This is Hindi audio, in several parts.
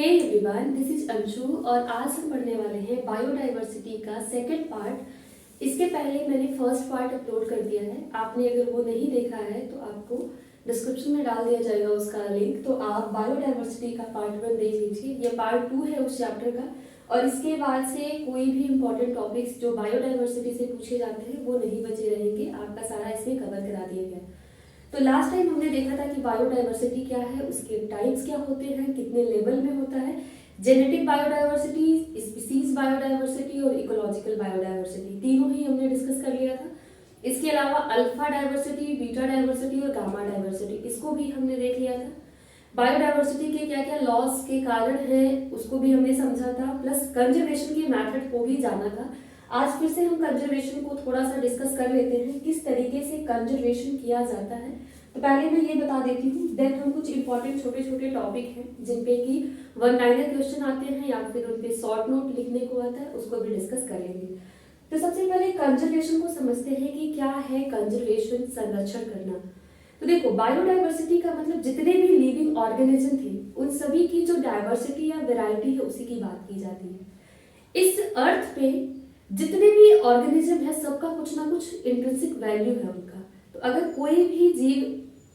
Hey everyone, this is Anshu और आज हम पढ़ने वाले हैं बायोडाइवर्सिटी का सेकंड पार्ट। इसके पहले मैंने फर्स्ट पार्ट अपलोड कर दिया है। आपने अगर वो नहीं देखा है तो आपको डिस्क्रिप्शन में डाल दिया जाएगा उसका लिंक, तो आप बायोडाइवर्सिटी का पार्ट 1 देख लीजिए। ये पार्ट 2 है उस चैप्टर का। और इसके बाद से कोई भी इंपॉर्टेंट टॉपिक्स जो बायोडाइवर्सिटी से पूछे जाते हैं वो नहीं बचे रहेंगे, आपका सारा इसमें कवर करा दिया गया। तो लास्ट टाइम हमने देखा था कि बायोडाइवर्सिटी क्या है, उसके टाइप्स क्या होते हैं, कितने लेवल में होता है, जेनेटिक बायोडाइवर्सिटी, स्पीसीज बायोडाइवर्सिटी और इकोलॉजिकल बायोडाइवर्सिटी, तीनों ही हमने डिस्कस कर लिया था। इसके अलावा अल्फा डाइवर्सिटी, बीटा डाइवर्सिटी और गामा डाइवर्सिटी, इसको भी हमने देख लिया था। बायोडाइवर्सिटी के क्या क्या लॉस के कारण हैं उसको भी हमने समझा था, प्लस कंजर्वेशन के मेथड को भी जाना था। आज फिर से हम कंजर्वेशन को थोड़ा सा डिस्कस कर लेते हैं, किस तरीके से कंजर्वेशन किया जाता है। तो पहले मैं ये बता देती हूँ, देन हम कुछ इंपॉर्टेंट छोटे छोटे टॉपिक हैं जिन पे कि वन लाइनर क्वेश्चन आते हैं या फिर उन पे शॉर्ट नोट लिखने को आता है, उसको भी डिस्कस कर लेंगे। तो सबसे पहले कंजर्वेशन को समझते हैं कि क्या है कंजर्वेशन, संरक्षण करना। तो देखो, बायोडाइवर्सिटी का मतलब जितने भी लिविंग ऑर्गेनिज्म थे उन सभी की जो डाइवर्सिटी या वेराइटी है उसी की बात की जाती है। इस अर्थ पे जितने भी ऑर्गेनिज्म है सबका कुछ ना कुछ इंट्रिंसिक वैल्यू है उनका। तो अगर कोई भी जीव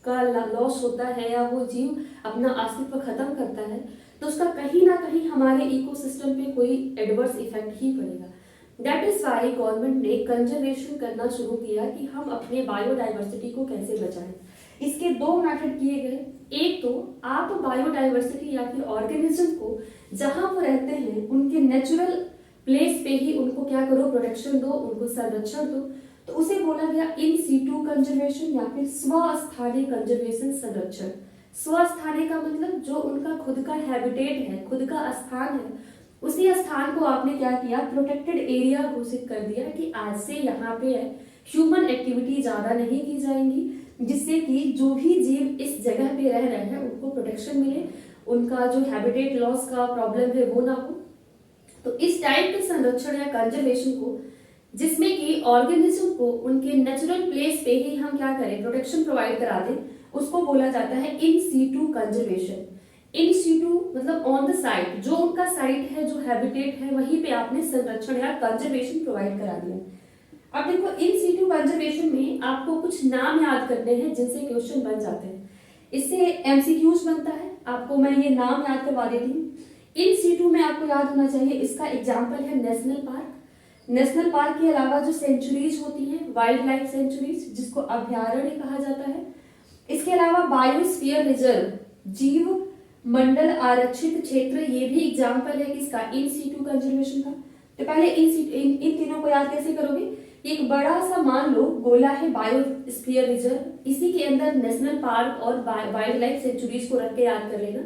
का लॉस होता है या वो जीव अपना अस्तित्व खत्म करता है तो उसका कहीं ना कहीं हमारे इकोसिस्टम पे कोई एडवर्स इफेक्ट ही पड़ेगा। दैट इज वाई गवर्नमेंट ने कंजर्वेशन करना शुरू किया कि हम अपने बायोडाइवर्सिटी को कैसे बचाएं। इसके दो मेथड किए गए। एक तो आप बायोडाइवर्सिटी या फिर ऑर्गेनिज्म को जहां वो रहते हैं उनके नेचुरल प्लेस पे ही उनको क्या करो, प्रोटेक्शन दो, उनको संरक्षण दो। तो उसे बोला गया इन सीटू कंजर्वेशन या फिर स्वस्थानीय कंजर्वेशन, संरक्षण। स्वस्थानीय का मतलब जो उनका खुद का हैबिटेट है, खुद का स्थान है, उसी स्थान को आपने क्या किया, प्रोटेक्टेड एरिया घोषित कर दिया कि आज से यहाँ पे ह्यूमन एक्टिविटी ज्यादा नहीं की जाएंगी, जिससे कि जो भी जीव इस जगह पे रह रहे हैं उनको प्रोटेक्शन मिले, उनका जो हैबिटेट लॉस का प्रॉब्लम है वो ना हो। तो इस टाइप के संरक्षण या कंजर्वेशन को, जिसमें कि ऑर्गेनिज्म को उनके नेचुरल प्लेस पे ही हम क्या करें, प्रोटेक्शन प्रोवाइड करा दें, उसको बोला जाता है in situ conservation. In situ मतलब ऑन द साइट, जो उनका साइट है, जो हैबिटेट है, वहीं पे आपने संरक्षण या कंजर्वेशन प्रोवाइड करा दिया। अब देखो, इन सीटू कंजर्वेशन में आपको कुछ नाम याद करने हैं जिनसे क्वेश्चन बन जाते हैं। इससे एमसीक्यूज बनता है। आपको मैं ये नाम याद करवा देती हूँ। इन सीटू में आपको याद होना चाहिए, इसका एग्जाम्पल है नेशनल पार्क। नेशनल पार्क के अलावा जो सेंचुरीज होती हैं, वाइल्ड लाइफ सेंचुरीज, जिसको अभ्यारण्य कहा जाता है। इसके अलावा बायोस्फीयर रिजर्व, जीव मंडल आरक्षित क्षेत्र, ये भी एग्जाम्पल है किसका, इन सीटू कंजर्वेशन का। तो पहले इन तीनों को याद कैसे करोगे। एक बड़ा सा मान लो गोला है बायोस्फीयर रिजर्व, इसी के अंदर नेशनल पार्क और वाइल्ड लाइफ सेंचुरीज को रख के याद कर लेना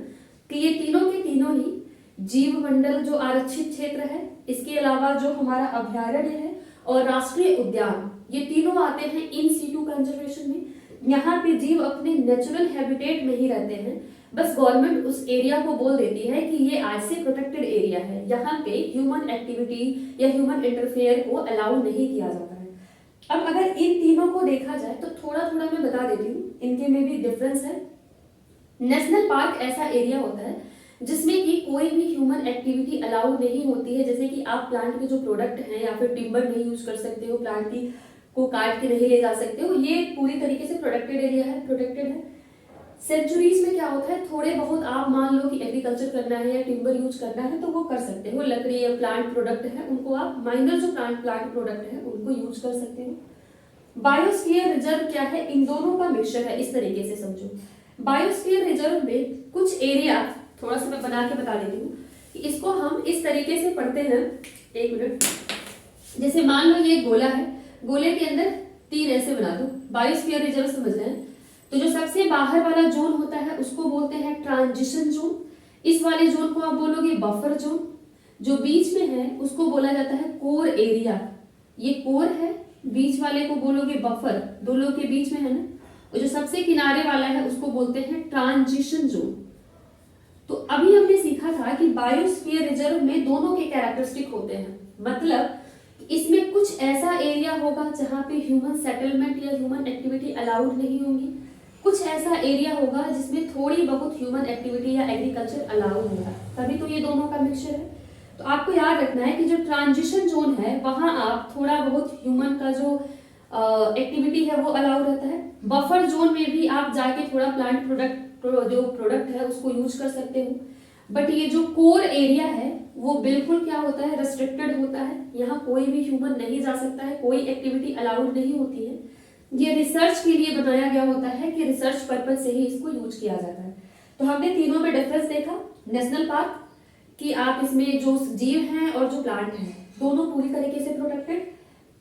कि ये तीनों के तीनों ही जीव मंडल जो आरक्षित क्षेत्र है, इसके अलावा जो हमारा अभ्यारण्य है और राष्ट्रीय उद्यान, ये तीनों आते हैं इन सीटू कंजर्वेशन में। यहाँ पे जीव अपने नेचुरल हैबिटेट में ही रहते हैं, बस गवर्नमेंट उस एरिया को बोल देती है कि ये आज से प्रोटेक्टेड एरिया है, यहाँ पे ह्यूमन एक्टिविटी या ह्यूमन इंटरफेयर को अलाउ नहीं किया जाता है। अब अगर इन तीनों को देखा जाए तो थोड़ा थोड़ा मैं बता देती हूँ, इनके में भी डिफरेंस है। नेशनल पार्क ऐसा एरिया होता है जिसमें कि कोई भी ह्यूमन एक्टिविटी अलाउ नहीं होती है, जैसे कि आप प्लांट के जो प्रोडक्ट हैं या फिर टिम्बर नहीं यूज कर सकते हो, प्लांट की को काट के नहीं ले जा सकते हो, ये पूरी तरीके से प्रोटेक्टेड एरिया है, प्रोटेक्टेड है। सेंचुरीज में क्या होता है, थोड़े बहुत आप मान लो कि एग्रीकल्चर करना है या टिम्बर यूज करना है तो वो कर सकते हो, लकड़ी या प्लांट प्रोडक्ट है उनको आप, माइनर जो प्लांट प्रोडक्ट है उनको यूज कर सकते हो। बायोस्फीयर रिजर्व क्या है, इन दोनों का मिक्सचर है, इस तरीके से समझो। बायोस्फीयर रिजर्व में कुछ एरिया, थोड़ा सा मैं बना के बता देती हूँ कि इसको हम इस तरीके से पढ़ते हैं। एक मिनट, जैसे मान लो ये गोला है, गोले के अंदर तीर ऐसे बना दो, बायोस्फीयर रिजर्व समझ रहे हैं। तो जो सबसे बाहर वाला जोन होता है उसको बोलते हैं ट्रांजिशन जोन, इस वाले जोन को आप बोलोगे बफर जोन, जो बीच में है उसको बोला जाता है कोर एरिया, ये कोर है, बीच वाले को बोलोगे बफर, दोनों के बीच में है ना, और जो सबसे किनारे वाला है उसको बोलते हैं ट्रांजिशन जोन। तो अभी हमने सीखा था कि बायोस्फीयर रिजर्व में दोनों के कैरेक्टरिस्टिक होते हैं, मतलब इसमें कुछ ऐसा एरिया होगा जहां पे ह्यूमन सेटलमेंट या ह्यूमन एक्टिविटी अलाउड नहीं होगी, कुछ ऐसा एरिया होगा जिसमें थोड़ी बहुत ह्यूमन एक्टिविटी या एग्रीकल्चर अलाउ होगा। तभी तो ये दोनों का मिक्सचर है। तो आपको याद रखना है कि जो ट्रांजिशन जोन है वहां आप थोड़ा बहुत ह्यूमन का जो एक्टिविटी है वो अलाउ रहता है। बफर जोन में भी आप जाके थोड़ा प्लांट जो प्रोडक्ट है उसको यूज कर सकते हो। बट ये जो कोर एरिया है वो बिल्कुल क्या होता है, रेस्ट्रिक्टेड होता है। यहाँ कोई भी ह्यूमन नहीं जा सकता है, कोई एक्टिविटी अलाउड नहीं होती है। ये रिसर्च के लिए बनाया गया होता है कि रिसर्च पर्पज से ही इसको यूज किया जाता है। तो हमने तीनों में डिफरेंस देखा। नेशनल पार्क कि आप इसमें जो जीव हैं और जो प्लांट हैं दोनों पूरी तरीके से प्रोटेक्टेड।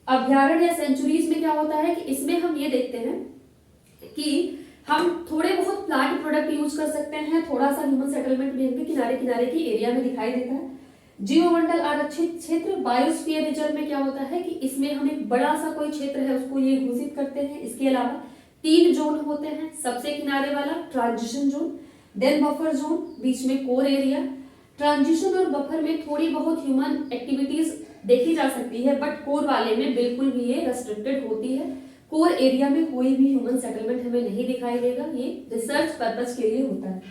अभ्यारण्य या सेंचुरीज में क्या होता है कि इसमें हम ये देखते हैं कि हम थोड़े बहुत प्लांट प्रोडक्ट यूज कर सकते हैं, थोड़ा सा ह्यूमन सेटलमेंट भी किनारे किनारे की एरिया में दिखाई देता है। जीवमंडल आरक्षित क्षेत्र बायोस्फीयर रिजर्व में क्या होता है कि इसमें हम एक बड़ा सा कोई क्षेत्र है उसको ये घोषित करते हैं। इसके अलावा 3 जोन होते हैं, सबसे किनारे वाला transition zone, then buffer zone, बीच में कोर एरिया। ट्रांजिशन और बफर में थोड़ी बहुत ह्यूमन एक्टिविटीज देखी जा सकती है, बट कोर वाले में बिल्कुल भी ये रेस्ट्रिक्टेड होती है। कोर एरिया में कोई भी ह्यूमन सेटलमेंट हमें नहीं दिखाई देगा, ये रिसर्च पर्पस के लिए होता है।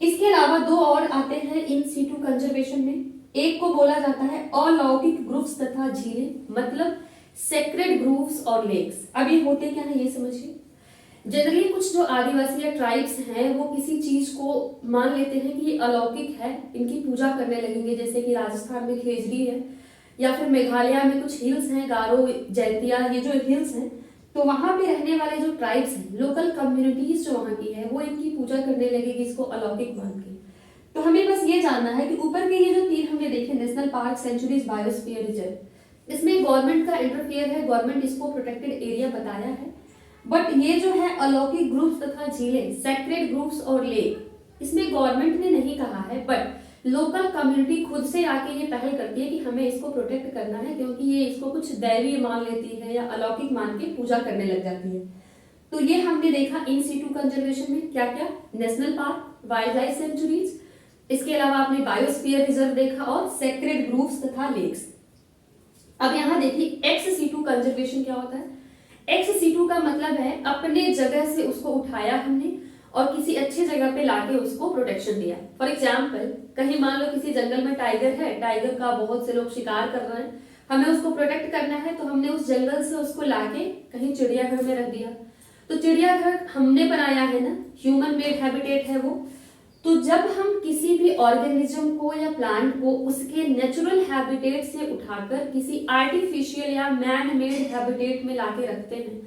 इसके अलावा 2 और आते हैं इन सीटू कंजर्वेशन में। एक को बोला जाता है अलौकिक ग्रुव्स तथा झीलें, मतलब सेक्रेड ग्रुव्स और लेक्स। अब ये होते क्या है ये समझिए। जनरली कुछ जो आदिवासी या ट्राइब्स हैं वो किसी चीज को मान लेते हैं कि ये अलौकिक है, इनकी पूजा करने लगेंगे। जैसे कि राजस्थान में खेजड़ी है, या फिर मेघालय में कुछ हिल्स हैं, गारो, जैंतिया, ये जो हिल्स हैं, तो वहां पे रहने वाले जो ट्राइब्स हैं, लोकल कम्युनिटीज जो वहां की है, वो इनकी पूजा करने लगेगी इसको अलौकिक मान के। तो हमें बस ये जानना है कि ऊपर के ये जो 3 हमने देखे, national park, sanctuaries, biosphere reserve, इसमें गवर्नमेंट का इंटरफेयर है, गवर्नमेंट इसको प्रोटेक्टेड एरिया बताया है। बट ये जो है अलौकिक ग्रुप्स तथा झीलें, सेक्रेड ग्रुप्स और लेक, इसमें गवर्नमेंट ने नहीं कहा है, बट लोकल कम्युनिटी खुद से आके ये पहल करती है कि हमें इसको प्रोटेक्ट करना है, क्योंकि ये इसको कुछ दैवीय मान लेती है या अलौकिक मान के पूजा करने लग जाती है। तो ये हमने देखा इन सीटू कंजर्वेशन में क्या क्या, national park, wild life sanctuaries, इसके अलावा आपने बायोस्फीयर रिजर्व देखा और सेक्रेड ग्रुव्स तथा लेक्स। अब यहाँ देखिए एक्स सीटू कंजर्वेशन क्या होता है। एक्स सीटू का मतलब है अपने जगह से उसको उठाया हमने और किसी अच्छी जगह पे लाके उसको प्रोटेक्शन दिया। फॉर एग्जाम्पल, कहीं मान लो किसी जंगल में टाइगर है, टाइगर का बहुत से लोग शिकार कर रहे हैं, हमें उसको प्रोटेक्ट करना है, तो हमने उस जंगल से उसको लाके कहीं चिड़ियाघर में रख दिया। तो चिड़ियाघर हमने बनाया है ना, ह्यूमन मेड हैबिटेट है वो। तो जब हम किसी भी ऑर्गेनिज्म को या प्लांट को उसके नेचुरल हैबिटेट से उठाकर किसी आर्टिफिशियल या मैन मेड हैबिटेट में लाके रखते हैं,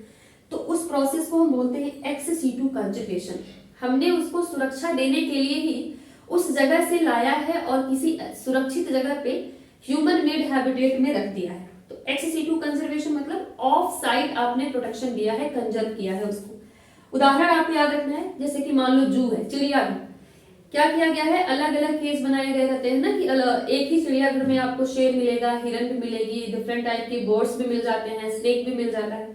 तो उस प्रोसेस को हम बोलते हैं एक्स सीटू कंजर्वेशन। हमने उसको सुरक्षा देने के लिए ही उस जगह से लाया है और किसी सुरक्षित जगह पे ह्यूमन मेड हैबिटेट में रख दिया है। तो एक्स सीटू कंजर्वेशन मतलब ऑफ साइट आपने प्रोटेक्शन दिया है, कंजर्व किया है उसको। उदाहरण आपको याद रखना है, जैसे कि मान लो जू है, चिड़ियाघर, क्या किया गया है, अलग अलग केस बनाए गए रहते हैं ना कि एक ही चिड़ियाघर में आपको शेर मिलेगा, हिरन भी मिलेगी, डिफरेंट टाइप के बर्ड्स भी मिल जाते हैं, स्नेक भी मिल जाता है।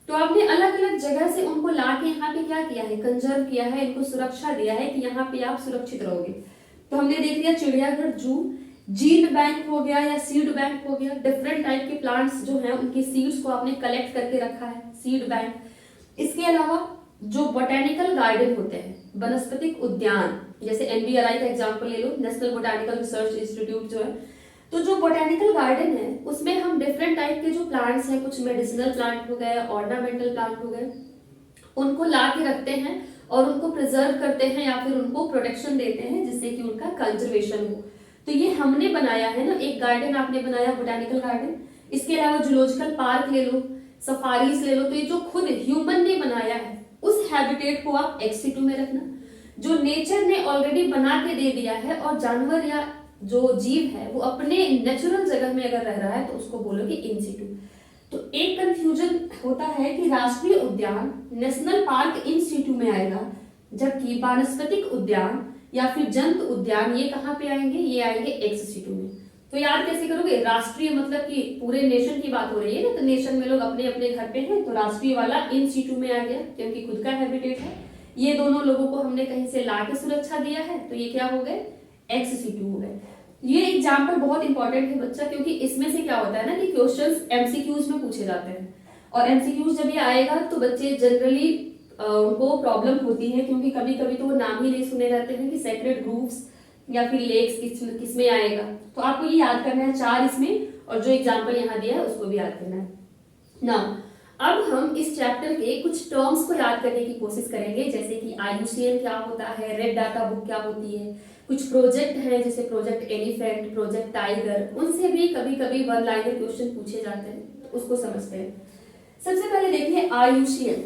तो आपने अलग अलग जगह से उनको लाके यहाँ पे क्या किया है, कंजर्व किया है, इनको सुरक्षा दिया है कि यहाँ पे आप सुरक्षित रहोगे। तो हमने देख लिया चिड़ियाघर, जू, जीन बैंक हो गया या सीड बैंक हो गया, डिफरेंट टाइप के प्लांट्स जो हैं उनकी सीड्स को आपने कलेक्ट करके रखा है, सीड बैंक। इसके अलावा जो बोटेनिकल गार्डन होते हैं, वनस्पतिक उद्यान, जैसे NBRI का एग्जांपल ले लो, नेशनल बोटेनिकल रिसर्च इंस्टीट्यूट जो है, तो जो बोटेनिकल गार्डन है उसमें हम डिफरेंट टाइप के जो प्लांट्स हैं, कुछ मेडिसिनल प्लांट हो गए, ऑर्नामेंटल प्लांट हो गए, उनको ला के रखते हैं और उनको प्रिजर्व करते हैं या फिर उनको प्रोटेक्शन देते हैं जिससे कि उनका कंजर्वेशन हो। तो ये हमने बनाया है ना, एक गार्डन आपने बनाया बोटेनिकल गार्डन। इसके अलावा जूलॉजिकल पार्क ले लो, सफारीज ले लो, तो ये जो खुद ह्यूमन ने बनाया है उस हैबिटेट को आप एक्स सीटू में रखना। जो नेचर ने ऑलरेडी बना के दे दिया है और जानवर या जो जीव है वो अपने नेचुरल जगह में अगर रह रहा है तो उसको बोलोगे इन सीटू। तो एक कंफ्यूजन होता है कि राष्ट्रीय उद्यान, नेशनल पार्क इन सीटू में आएगा, जबकि वानस्पतिक उद्यान या फिर जंत उद्यान ये कहाँ पे आएंगे, ये आएंगे एक्स सीटू में। तो याद कैसे करोगे, राष्ट्रीय मतलब कि पूरे नेशन की बात हो रही है ना, तो नेशन में लोग अपने अपने घर पे हैं, तो राष्ट्रीय वाला इन सीटू में आ गया क्योंकि खुद का हैबिटेट है। ये दोनों लोगों को हमने कहीं से ला के सुरक्षा दिया है, तो ये क्या हो गए, एक्स सीटू हो गए। ये एग्जाम्पल बहुत इंपॉर्टेंट है बच्चा, क्योंकि इसमें से क्या होता है ना कि क्वेश्चंस एमसीक्यूज में पूछे जाते हैं, और एमसीक्यूज जब ये आएगा तो बच्चे जनरली उनको प्रॉब्लम होती है, क्योंकि कभी कभी तो वो नाम ही नहीं सुने रहते हैं कि सेक्रेड ग्रुव्स या फिर लेक्स किस में आएगा, तो आपको ये याद करना है 4 इसमें, और जो एग्जाम्पल यहाँ दिया है उसको भी याद करना है ना। अब हम इस चैप्टर के कुछ टर्म्स को याद करने की कोशिश करेंगे, जैसे कि IUCN क्या होता है, रेड डाटा बुक क्या होती है, कुछ प्रोजेक्ट हैं जैसे प्रोजेक्ट एलिफेंट, प्रोजेक्ट टाइगर, उनसे भी कभी कभी वन लाइनर क्वेश्चन पूछे जाते हैं, तो उसको समझते हैं। सबसे पहले देखिए IUCN,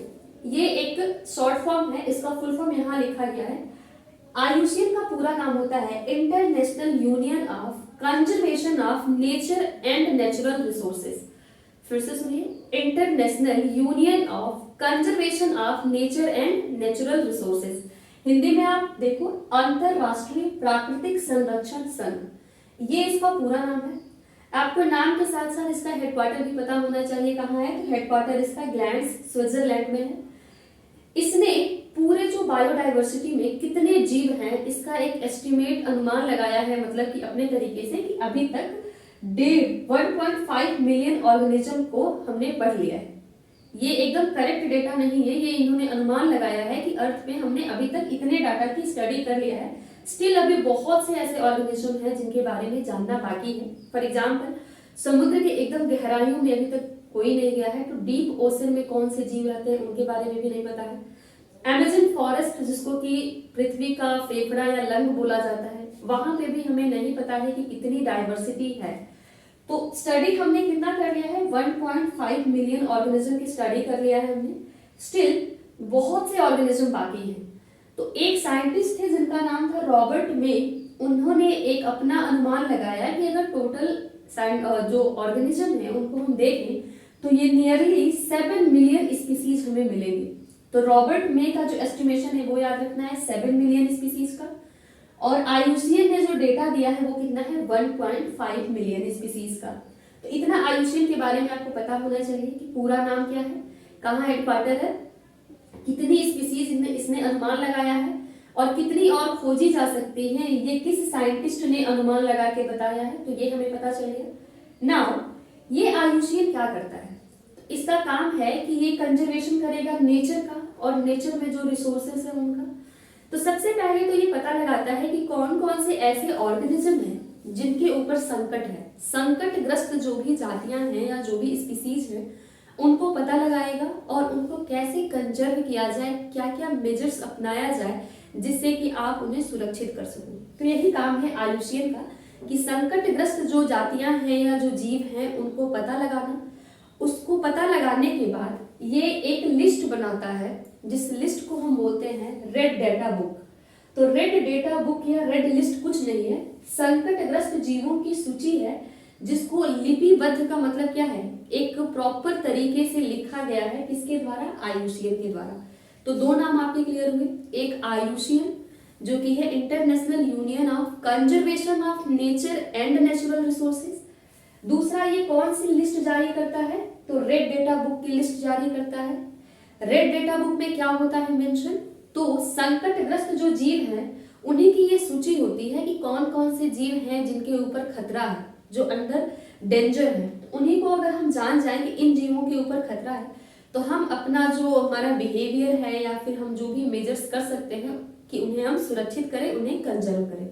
ये एक शॉर्ट फॉर्म है, इसका फुल फॉर्म यहाँ लिखा गया है। IUCN का पूरा नाम होता है international union of conservation of nature and natural resources. फिर से सुनिए, international union of conservation of nature and natural resources. Hindi में आप देखो, अंतरराष्ट्रीय प्राकृतिक संरक्षण संघ, ये इसका पूरा नाम है। आपको नाम के साथ साथ इसका हेडक्वार्टर भी पता होना चाहिए कहाँ है, तो हेडक्वार्टर इसका ग्लैंड्स स्विट्जरलैंड में है। इसने पूरे जो बायोडाइवर्सिटी में कितने जीव हैं इसका एक एस्टिमेट अनुमान लगाया है, मतलब कि अपने तरीके से, कि अभी तक 1.5 मिलियन ऑर्गेनिज्म को हमने पढ़ लिया है। ये एकदम करेक्ट डेटा नहीं है, ये इन्होंने अनुमान लगाया है कि अर्थ में हमने अभी तक इतने डाटा की स्टडी कर लिया है। स्टिल अभी बहुत से ऐसे ऑर्गेनिज्म हैं जिनके बारे में जानना बाकी है। फॉर एग्जाम्पल, समुद्र के एकदम गहराइयों में अभी तक कोई नहीं गया है, तो डीप ओशन में कौन से जीव रहते हैं उनके बारे में भी नहीं पता है। अमेज़न फॉरेस्ट, जिसको कि पृथ्वी का फेफड़ा या लंग बोला जाता है, वहां पे भी हमें नहीं पता है कि कितनी डाइवर्सिटी है। तो स्टडी हमने कितना कर लिया है, 1.5 मिलियन ऑर्गेनिज्म की स्टडी कर लिया है हमने। स्टिल बहुत से ऑर्गेनिज्म बाकी हैं। तो एक साइंटिस्ट थे जिनका नाम था रॉबर्ट मे, उन्होंने एक अपना अनुमान लगाया कि अगर टोटल जो ऑर्गेनिज्म है उनको हम देखें तो ये नियरली 7 मिलियन स्पीसीज हमें मिलेंगे। तो रॉबर्ट मे का जो एस्टिमेशन है वो याद रखना है 7 मिलियन स्पीसीज का, और IUCN ने जो डेटा दिया है वो कितना है, 1.5 मिलियन स्पीसीज का। तो इतना IUCN के बारे में आपको पता होना चाहिए कि पूरा नाम क्या है, कहाँ हेडक्वार्टर है, कितनी स्पीसीज इसने अनुमान लगाया है, और कितनी और खोजी जा सकती हैं, ये किस साइंटिस्ट ने अनुमान लगा के बताया है, तो ये हमें पता चल गया। नाउ ये IUCN क्या करता है, इसका काम है कि ये कंजर्वेशन करेगा नेचर का, और नेचर में जो रिसोर्सेस है उनका। तो सबसे पहले तो ये पता लगाता है कि कौन कौन से ऐसे ऑर्गेनिज्म हैं जिनके ऊपर संकट है। संकटग्रस्त जो भी जातियां हैं या जो भी स्पीसीज हैं उनको पता लगाएगा, और उनको कैसे कंजर्व किया जाए, क्या क्या मेजर्स अपनाया जाए जिससे कि आप उन्हें सुरक्षित कर सको। तो यही काम है IUCN का, कि संकटग्रस्त जो जातियां हैं या जो जीव हैं उनको पता लगाना। उसको पता लगाने के बाद ये एक लिस्ट बनाता है, जिस लिस्ट को हम बोलते हैं रेड डेटा बुक। तो रेड डेटा बुक या रेड लिस्ट कुछ नहीं है, संकटग्रस्त जीवों की सूची है, जिसको लिपिबद्ध का मतलब क्या है, एक प्रॉपर तरीके से लिखा गया है, किसके द्वारा, IUCN के द्वारा। तो दो नाम आपके क्लियर हुए, एक IUCN जो कि है international union of conservation of nature and natural resources. दूसरा, ये कौन सी लिस्ट जारी करता है, तो रेड डेटा बुक की लिस्ट जारी करता है। रेड डेटा बुक में क्या होता है मेंशन, तो संकटग्रस्त जो जीव हैं उन्हीं की ये सूची होती है कि कौन कौन से जीव हैं जिनके ऊपर खतरा है, जो अंडर डेंजर है। तो उन्हीं को अगर हम जान जाए कि इन जीवों के ऊपर खतरा है, तो हम अपना जो हमारा बिहेवियर है या फिर हम जो भी मेजर्स कर सकते हैं कि उन्हें हम सुरक्षित करें, उन्हें कंजर्व करें।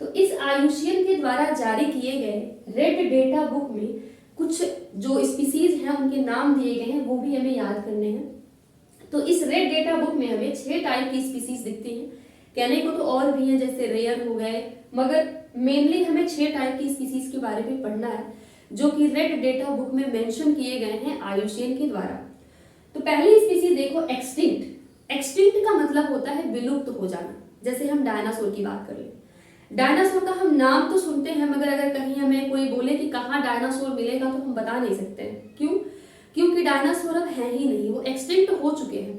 तो इस IUCN के द्वारा जारी किए गए रेड डेटा बुक में कुछ जो स्पीसीज हैं उनके नाम दिए गए हैं, वो भी हमें याद करने हैं। तो इस रेड डेटा बुक में हमें 6 टाइप की स्पीसीज दिखती हैं। कहने को तो और भी हैं, जैसे रेयर हो गए, मगर मेनली हमें 6 टाइप की स्पीसीज के बारे में पढ़ना है, जो कि रेड डेटा बुक में मेंशन किए गए हैं IUCN के द्वारा। तो पहली स्पीसीज देखो, एक्सटिंक्ट। एक्सटिंक्ट का मतलब होता है विलुप्त हो जाना। जैसे हम डायनासोर की बात कर ले, डायनासोर का हम नाम तो सुनते हैं, मगर अगर कहीं हमें कोई बोले कि कहाँ डायनासोर मिलेगा तो हम बता नहीं सकते हैं। क्यों? क्योंकि डायनासोर अब है ही नहीं, वो एक्सटिंक्ट हो चुके हैं।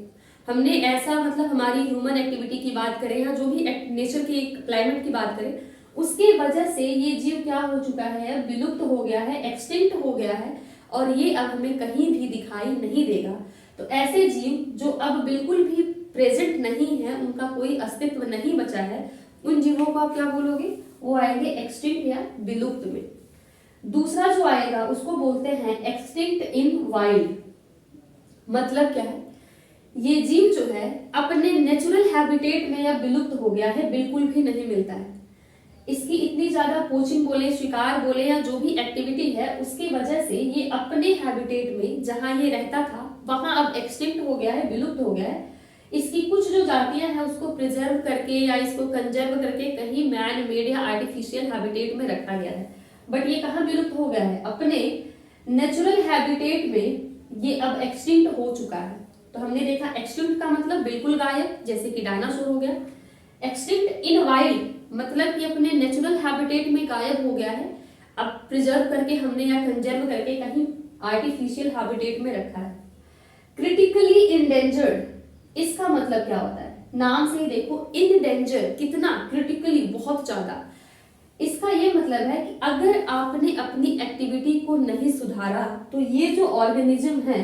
हमने ऐसा, मतलब हमारी ह्यूमन एक्टिविटी की बात करें या जो भी नेचर की क्लाइमेट की बात करें, उसके वजह से ये जीव क्या हो चुका है, विलुप्त हो गया है, एक्सटिंक्ट हो गया है, और ये अब हमें कहीं भी दिखाई नहीं देगा। तो ऐसे जीव जो अब बिल्कुल भी प्रेजेंट नहीं है, उनका कोई अस्तित्व नहीं बचा है, उन जीवों को आप क्या बोलोगे, वो आएंगे एक्सटिंक्ट या विलुप्त में। दूसरा जो आएगा उसको बोलते हैं एक्सटिंक्ट इन वाइल्ड। मतलब क्या है, ये जीव जो है अपने नेचुरल हैबिटेट में या विलुप्त हो गया है, बिल्कुल भी नहीं मिलता है। इसकी इतनी ज्यादा पोचिंग बोले, शिकार बोले या जो भी एक्टिविटी है, उसकी वजह से ये अपने हैबिटेट में जहां ये रहता था वहां अब एक्सटिंक्ट हो गया है, विलुप्त हो गया है। इसकी कुछ जो जातियां हैं उसको प्रिजर्व करके या इसको कंजर्व करके कहीं मैन मेड या आर्टिफिशियल हैबिटेट में रखा गया है, बट ये कहाँ विलुप्त हो गया है? अपने नेचुरल हैबिटेट में ये अब एक्सटिंक्ट हो चुका है। तो हमने देखा एक्सटिंक्ट का मतलब बिल्कुल गायब, जैसे कि डायनासोर हो गया। एक्सटिंक्ट इन वाइल्ड मतलब कि अपने नेचुरल हैबिटेट में गायब हो गया है, अब प्रिजर्व करके हमने या कंजर्व करके कहीं आर्टिफिशियल हैबिटेट में रखा है। क्रिटिकली इंडेंजर्ड, इसका मतलब क्या होता है? नाम से ही देखो, इन डेंजर कितना, क्रिटिकली बहुत ज्यादा। इसका ये मतलब है कि अगर आपने अपनी एक्टिविटी को नहीं सुधारा तो ये जो ऑर्गेनिज्म है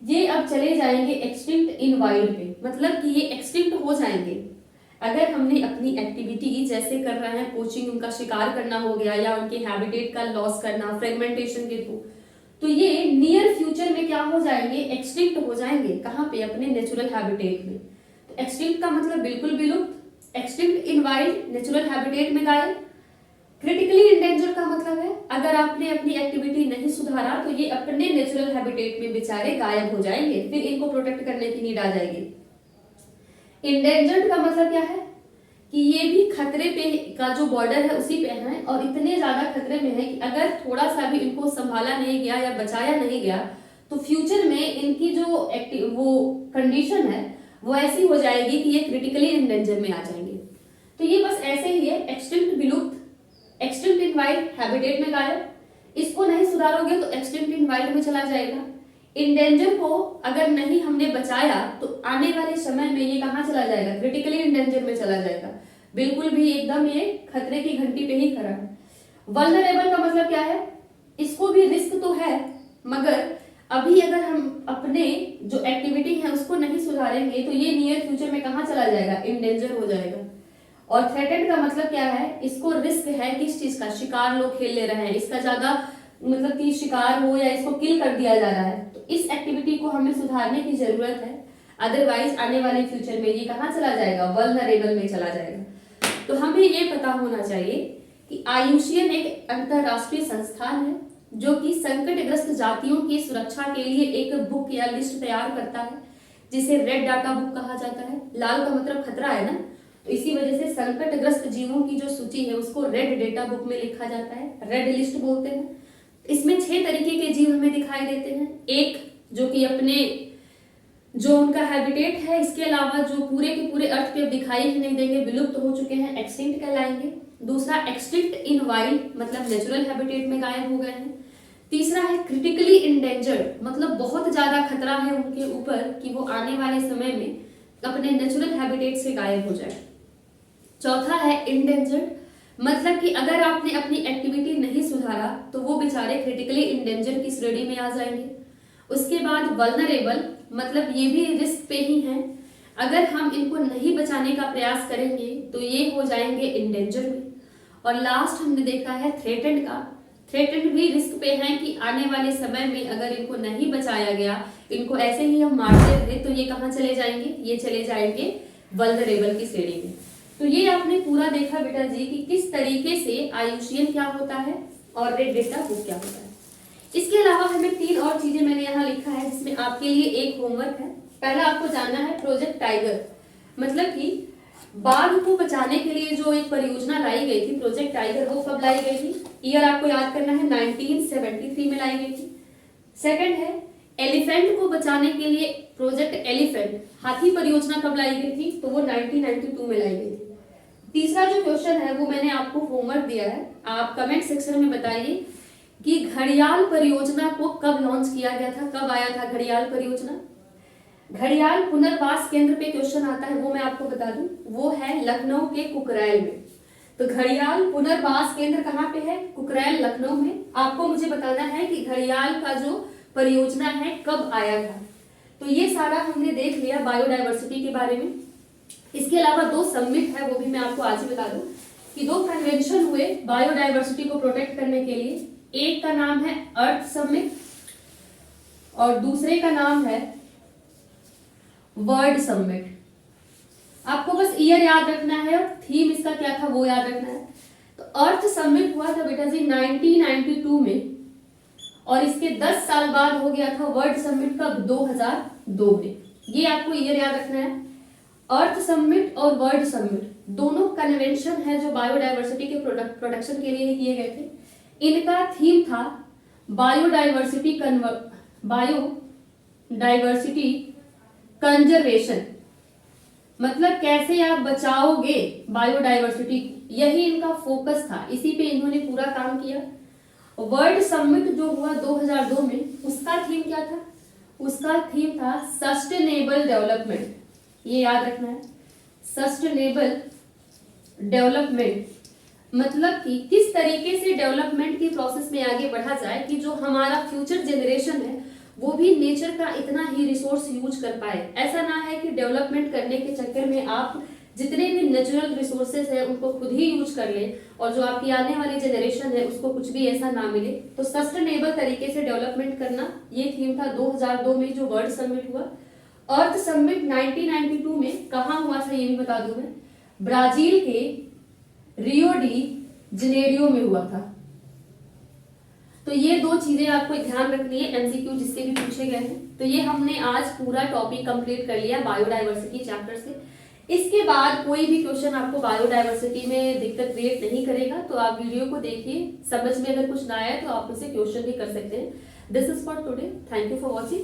ये अब चले जाएंगे एक्सटिंक्ट इन वाइल्ड पे, मतलब कि ये एक्सटिंक्ट हो जाएंगे। अगर हमने अपनी एक्टिविटी जैसे कर रहे हैं, पोचिंग, उनका शिकार करना हो गया या उनके हैबिटेट का लॉस करना फ्रेगमेंटेशन के थ्रू, तो ये नियर फ्यूचर में क्या हो जाएंगे? एक्सटिंक्ट हो जाएंगे। कहाँ पे? अपने नेचुरल हैबिटेट में। तो एक्सटिंक्ट का मतलब बिल्कुल विलुप्त, एक्सटिंक्ट इन वाइल्ड नेचुरल हैबिटेट में गायब। क्रिटिकली इंडेंजर का मतलब है अगर आपने अपनी एक्टिविटी नहीं सुधारा तो ये अपने नेचुरल हैबिटेट में बेचारे गायब हो जाएंगे, फिर इनको प्रोटेक्ट करने की नीड आ जाएगी। इंडेंजर्ड का मतलब क्या है? कि ये भी खतरे पे का जो बॉर्डर है उसी पे है और इतने ज्यादा खतरे में है कि अगर थोड़ा सा भी इनको संभाला नहीं गया या बचाया नहीं गया तो फ्यूचर में इनकी जो वो कंडीशन है वो ऐसी हो जाएगी कि ये क्रिटिकली इंडेंजर में आ जाएंगे। तो ये बस ऐसे ही है, एक्सटिंक्ट विलुप्त, एक्सटिंक्ट इन वाइल्ड हैबिटेट में गायब, इसको नहीं सुधारोगे तो एक्सटिंक्ट इन वाइल्ड में चला जाएगा। इंडेंजर को अगर नहीं हमने बचाया तो आने वाले समय में ये कहाँ चला जाएगा? क्रिटिकली इंडेंजर में चला जाएगा, बिल्कुल भी एकदम ये खतरे की घंटी पे ही खड़ा है। वल्नरेबल का मतलब क्या है? इसको भी रिस्क तो है, मगर अभी अगर हम अपने जो एक्टिविटी है उसको नहीं सुधारेंगे तो ये नियर फ्यूचर में कहाँ चला जाएगा? इंडेंजर हो जाएगा। और थ्रेटेंड का मतलब क्या है? इसको रिस्क है किस चीज का? शिकार लोग खेल ले रहे हैं, इसका ज्यादा मतलब कि शिकार हो या इसको किल कर दिया जा रहा है, तो इस एक्टिविटी को हमें सुधारने की जरूरत है, अदरवाइज आने वाले फ्यूचर में ये कहाँ चला जाएगा? वल्नरेबल में चला जाएगा। तो हमें ये पता होना चाहिए कि आयुषियन एक अंतरराष्ट्रीय संस्थान है जो कि संकटग्रस्त जातियों की सुरक्षा के लिए एक बुक या लिस्ट तैयार करता है, जिसे रेड डाटा बुक कहा जाता है। लाल का मतलब खतरा है ना, तो इसी वजह से संकटग्रस्त जीवों की जो सूची है उसको रेड डेटा बुक में लिखा जाता है, रेड लिस्ट बोलते हैं। इसमें 6 तरीके के जीव हमें दिखाई देते हैं। एक जो कि अपने जो उनका हैबिटेट है इसके अलावा जो पूरे के पूरे अर्थ पे दिखाई ही नहीं देंगे, विलुप्त हो चुके हैं, एक्सटिंक्ट कहलाएंगे। दूसरा एक्सटिंक्ट इन वाइल्ड मतलब नेचुरल हैबिटेट में गायब हो गए हैं। तीसरा है क्रिटिकली इंडेंजर्ड मतलब बहुत ज्यादा खतरा है उनके ऊपर कि वो आने वाले समय में अपने नेचुरल हैबिटेट से गायब हो जाए। चौथा है इंडेंजर्ड मतलब कि अगर आपने अपनी एक्टिविटी नहीं सुधारा तो वो बेचारे क्रिटिकली इंडेंजर की श्रेणी में आ जाएंगे। उसके बाद वल्नरेबल मतलब ये भी रिस्क पे ही हैं, अगर हम इनको नहीं बचाने का प्रयास करेंगे तो ये हो जाएंगे इंडेंजर में। और लास्ट हमने देखा है थ्रेटेंड का, थ्रेटेंड भी रिस्क पे हैं कि आने वाले समय में अगर इनको नहीं बचाया गया, इनको ऐसे ही हम मारते रहे तो ये कहाँ चले जाएंगे? ये चले जाएंगे वल्नरेबल की श्रेणी में। तो ये आपने पूरा देखा बेटा जी कि किस तरीके से आयुषियन क्या होता है और रेड डेटा बुक क्या होता है। इसके अलावा हमें 3 और चीजें मैंने यहाँ लिखा है जिसमें आपके लिए एक होमवर्क है। पहला आपको जानना है प्रोजेक्ट टाइगर, मतलब कि बाघ को बचाने के लिए जो एक परियोजना लाई गई थी प्रोजेक्ट टाइगर, वो कब लाई गई थी? ईयर आपको याद करना है, 1973 में लाई गई थी। सेकंड है एलिफेंट को बचाने के लिए प्रोजेक्ट एलिफेंट, हाथी परियोजना कब लाई गई थी? तो वो 1992 में लाई गई थी। तीसरा जो क्वेश्चन है वो मैंने आपको होमवर्क दिया है, आप कमेंट सेक्शन में बताइए कि घड़ियाल परियोजना को कब लॉन्च किया गया था, कब आया था घड़ियाल परियोजना। घड़ियाल पुनर्वास केंद्र पे क्वेश्चन आता है, वो मैं आपको बता दूं, वो है लखनऊ के कुकरैल में। तो घड़ियाल पुनर्वास केंद्र कहाँ पे है? कुकरैल, लखनऊ में। आपको मुझे बताना है कि घड़ियाल का जो परियोजना है कब आया था। तो ये सारा हमने देख लिया बायोडायवर्सिटी के बारे में। इसके अलावा 2 समिट है, वो भी मैं आपको आज ही बता दूं कि 2 कन्वेंशन हुए बायोडायवर्सिटी को प्रोटेक्ट करने के लिए। एक का नाम है अर्थ समिट और दूसरे का नाम है वर्ल्ड समिट। आपको बस ईयर याद रखना है और थीम इसका क्या था वो याद रखना है। तो अर्थ समिट हुआ था बेटा जी 1992 में, और इसके 10 साल बाद हो गया था वर्ल्ड समिट कब, 2002 में। ये आपको ईयर याद रखना है। अर्थ समिट और वर्ल्ड समिट दोनों कन्वेंशन है जो बायोडायवर्सिटी के प्रोडक्शन के लिए किए गए थे। इनका थीम था बायोडायवर्सिटी कंजर्वेशन, मतलब कैसे आप बचाओगे बायोडायवर्सिटी, यही इनका फोकस था, इसी पे इन्होंने पूरा काम किया। वर्ल्ड समिट जो हुआ 2002 में, उसका थीम क्या था, उसका थीम था सस्टेनेबल डेवलपमेंट। ये याद रखना है, सस्टेनेबल डेवलपमेंट मतलब कि किस तरीके से डेवलपमेंट की प्रोसेस में आगे बढ़ा जाए कि जो हमारा फ्यूचर जनरेशन है वो भी नेचर का इतना ही रिसोर्स यूज कर पाए। ऐसा ना है कि डेवलपमेंट करने के चक्कर में आप जितने भी नेचुरल रिसोर्सेज है उनको खुद ही यूज कर ले और जो आपकी आने वाली जनरेशन है उसको कुछ भी ऐसा ना मिले। तो सस्टेनेबल तरीके से डेवलपमेंट करना, ये थीम था 2002 में जो वर्ल्ड समिट हुआ। अर्थ समिट 1992 में कहाँ हुआ था ये भी बता दूं मैं, ब्राजील के रियो डी जनेरियो में हुआ था। तो ये दो चीजें आपको ध्यान रखनी है, एमसीक्यू जिससे भी पूछे गए हैं। तो ये हमने आज पूरा टॉपिक कंप्लीट कर लिया बायोडायवर्सिटी चैप्टर से। इसके बाद कोई भी क्वेश्चन आपको बायोडायवर्सिटी में दिक्कत क्रिएट नहीं करेगा, तो आप वीडियो को देखिए, समझ में अगर कुछ ना आया तो आप उसे क्वेश्चन भी कर सकते हैं। This is for today, thank you for watching.